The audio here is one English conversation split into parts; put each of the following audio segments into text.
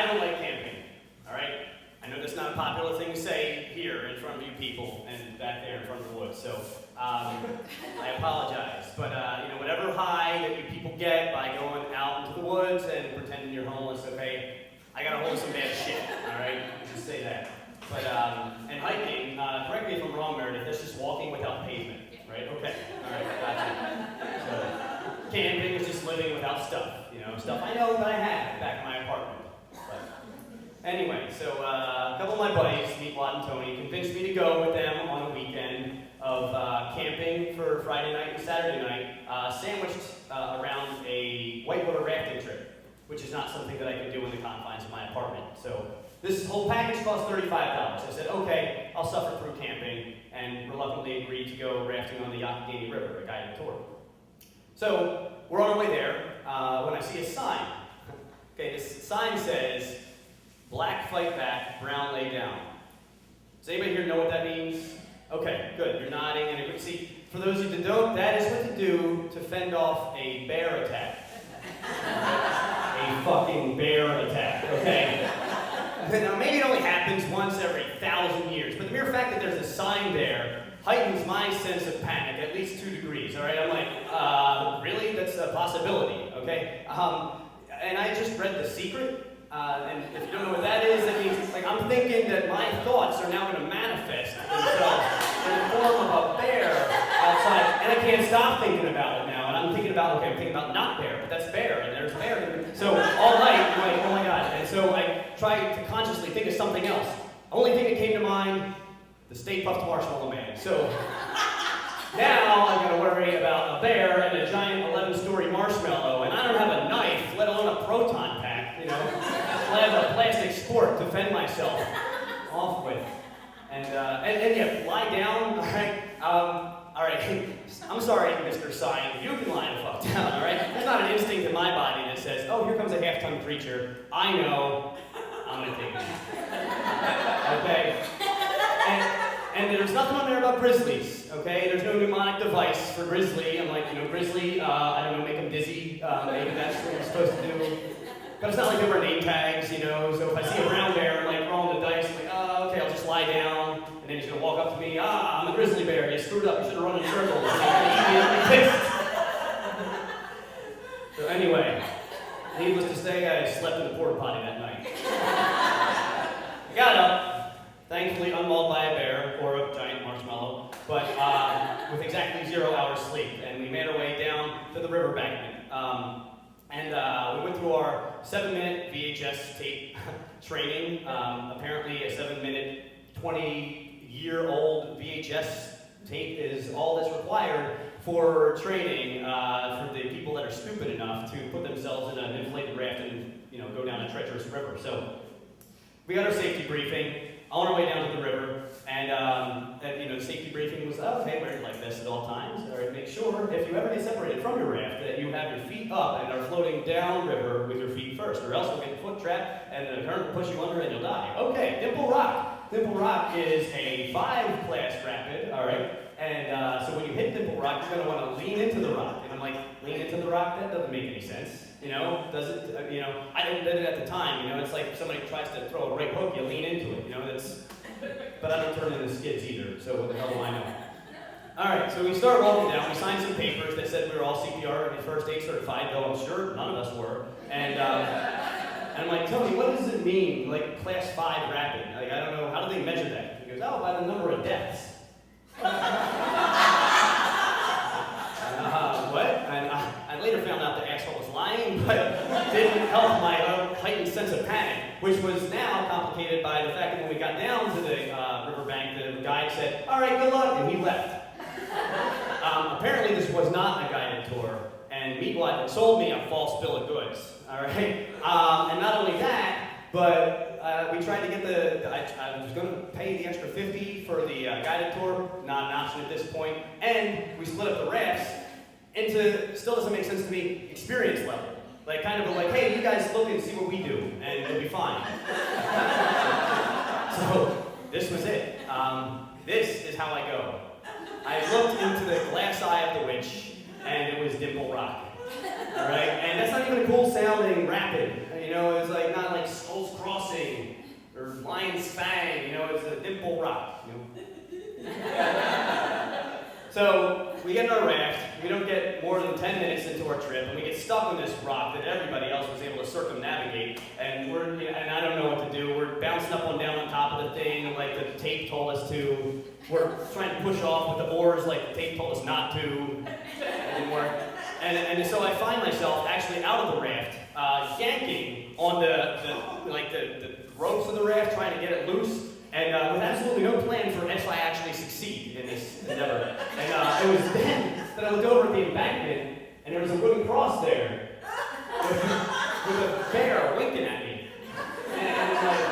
I don't like camping, all right? I know that's not a popular thing to say here in front of you people and back there in front of the woods, so I apologize. But, whatever high that you people get by going out into the woods and pretending you're homeless, okay, I got a hold of some bad shit, all right? Just say that. But, and hiking, correct me if I'm wrong, Meredith, that's just walking without pavement, right? Okay, all right, gotcha. So, camping is just living without stuff, stuff I know that I have back in my apartment. But anyway, so a couple of my buddies, Meatwad and Tony, convinced me to go with them on a weekend of camping for Friday night and Saturday night, sandwiched around a whitewater rafting trip, which is not something that I can do in the confines of my apartment. So this whole package cost $35. I said, okay, I'll suffer through camping, and reluctantly agreed to go rafting on the Youghiogheny River, a guided tour. So we're on our way there when I see a sign. Okay, this sign says, "Black fight back, brown lay down." Does anybody here know what that means? Okay, good. You're nodding. And see, for those of you that don't, that is what to do to fend off a bear attack. A fucking bear attack, okay? Now, maybe it only happens once every 1,000 years, but the mere fact that there's a sign there heightens my sense of panic at least 2 degrees, all right? I'm like, really? That's a possibility, okay? And I just read The Secret. And if you don't know what that is, that means I'm thinking that my thoughts are now going to manifest themselves in the form of a bear outside, and I can't stop thinking about it now. And I'm thinking about not bear, but that's bear, and there's bear. So all night, I'm like, oh my god. And so I tried to consciously think of something else. Only thing that came to mind, the Stay Puft Marshmallow Man. So now I'm going to worry about a bear and a giant 11-story marshmallow, and I don't have a knife, let alone a proton pack, I have a plastic sport to fend myself off with. And yeah, lie down, all right, I'm sorry, Mr. Sign, you can lie the fuck down, all right? There's not an instinct in my body that says, oh, here comes a half-ton creature, I know, I'm gonna take it. Okay? And there's nothing on there about grizzlies, okay? There's no mnemonic device for grizzly. I'm like, grizzly, I don't know, make them dizzy, maybe that's what you're supposed to do. But it's not like there were name tags, so if I see a brown bear, I'm like rolling the dice, I'm like, oh, okay, I'll just lie down, and then he's gonna walk up to me, I'm a grizzly bear, you screwed up, you should have run in circles, and he's gonna eat me, and be pissed. So anyway, needless to say, I slept in the porta potty that night. I got up, thankfully unmauled by a bear, or a giant marshmallow, but with exactly 0 hours sleep, and we made our way down to the river embankment. And we went through our 7-minute VHS tape training. Apparently a 7-minute, 20-year-old VHS tape is all that's required for training for the people that are stupid enough to put themselves in an inflated raft and go down a treacherous river. So we got our safety briefing on our way down to the river, and the safety briefing was, okay, wear it like this at all times. All right, make sure if you ever get separated from your raft that you have your feet up and are floating downriver with your feet first, or else you'll get foot trapped and the current will push you under and you'll die. Okay, Dimple Rock. Dimple Rock is a 5-class rapid, all right? And so when you hit Dimple Rock, you're going to want to lean into the rock. And I'm like, lean into the rock? That doesn't make any sense. Does it, I didn't did it at the time, it's like if somebody tries to throw a right hook, you lean into it, but I don't turn into skids either, so what the hell do I know? All right, so we start walking down, we signed some papers that said we were all CPR and first aid certified, though I'm sure none of us were, and I'm like, Tony, what does it mean, like class 5 rapid? Like, I don't know, how do they measure that? He goes, oh, by the number of deaths. What? And I later found out the asshole was lying, but didn't help my heightened sense of panic, which was now complicated by the fact that when we got down to the riverbank, the guide said, all right, good luck, and he left. Apparently this was not a guided tour, and Meatwad had sold me a false bill of goods, all right? And not only that, but we tried to get I was going to pay the extra $50 for the guided tour, not an option at this point, and we split up the rafts into, still doesn't make sense to me, experience level. Like kind of like, hey, you guys look and see what we do, and it'll be fine. So this was it. This is how I go. I looked into the glass eye of the witch, and it was Dimple Rock. All right, and that's not even a cool sounding rapid. It's like not like skulls lion's fang, it's a dimple rock, So we get in our raft, we don't get more than 10 minutes into our trip, and we get stuck on this rock that everybody else was able to circumnavigate, and and I don't know what to do. We're bouncing up and down on top of the thing, like the tape told us to. We're trying to push off with the oars, like the tape told us not to. It didn't work. And so I find myself actually out of the raft, yanking on the ropes of the raft, trying to get it loose. And with absolutely no plan for if I actually succeed in this endeavor. And it was then that I looked over at the embankment, and there was a wooden cross there with a bear winking at me. And it's like,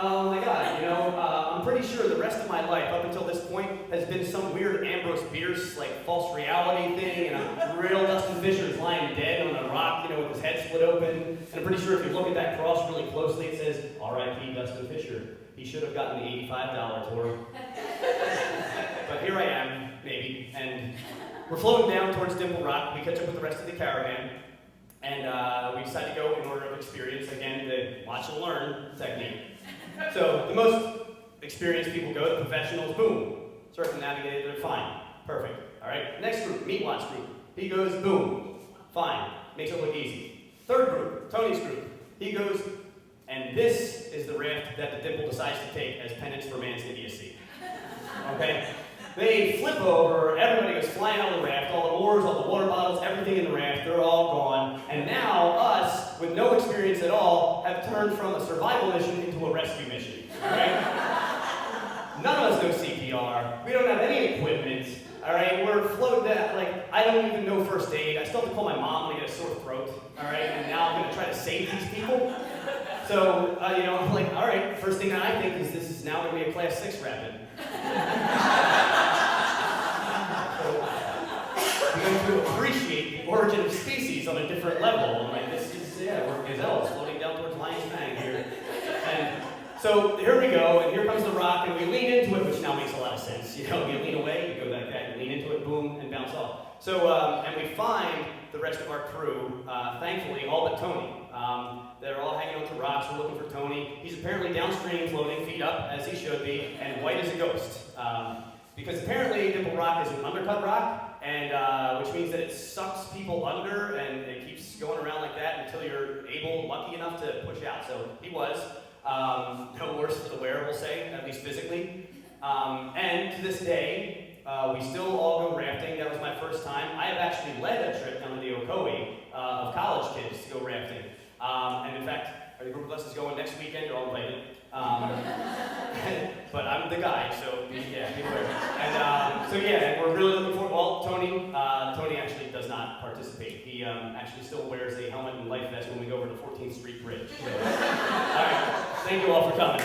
oh my God, I'm pretty sure the rest of my life up until this point has been some weird Ambrose Bierce, false reality thing, and real Dustin Fisher's lying dead on a rock, with his head split open. And I'm pretty sure if you look at that cross really closely, it says, R.I.P. Dustin Fisher. He should have gotten the $85 tour. But here I am, maybe, and we're floating down towards Dimple Rock. We catch up with the rest of the caravan, and we decide to go in order of experience, again, the watch and learn technique. So the most experienced people go, the professionals, boom, circumnavigate, they're fine, perfect. All right, next group, Meat Watch group. He goes, boom, fine, makes it look easy. Third group, Tony's group. He goes, and this is the raft that the Dimple decides to take as penance for man's idiocy. Okay? They flip over, everybody goes flying out of the raft, all the oars, all the water bottles, everything in the raft, they're all gone. And now us, with no experience at all, have turned from a survival mission into a rescue mission. Alright? None of us know CPR. We don't have any equipment. Alright? We're floated out, I don't even know first aid. I still have to call my mom when I get a sore throat. Alright? And now I'm going to try to save these people. So, I'm like, all right, first thing that I think is this is now going to be a Class 6 rapid. So, we're going to appreciate the origin of species on a different level. I'm like, this is, we're gazelles floating down towards lion's fang here. And so, here we go, and here comes the rock, and we lean into it, which now makes a lot of sense. You lean away, you go like that, you lean into it, boom, and bounce off. So, and we find the rest of our crew, thankfully, all but Tony. They're all hanging onto rocks, we're looking for Tony. He's apparently downstream, floating, feet up, as he should be, and white as a ghost. Because apparently Dimple Rock is an undercut rock, and which means that it sucks people under, and it keeps going around like that until you're lucky enough to push out. So he was. No worse for the wearer, we'll say, at least physically. And to this day, we still all go rafting. That was my first time. I have actually led a trip down to the Ocoee of college kids to go rafting. And in fact, the group of us is going next weekend. You're all invited. But I'm the guy, so yeah, be aware. And so yeah, we're really looking forward. Well, Tony actually does not participate. He actually still wears a helmet and life vest when we go over the 14th Street Bridge. So, all right, thank you all for coming.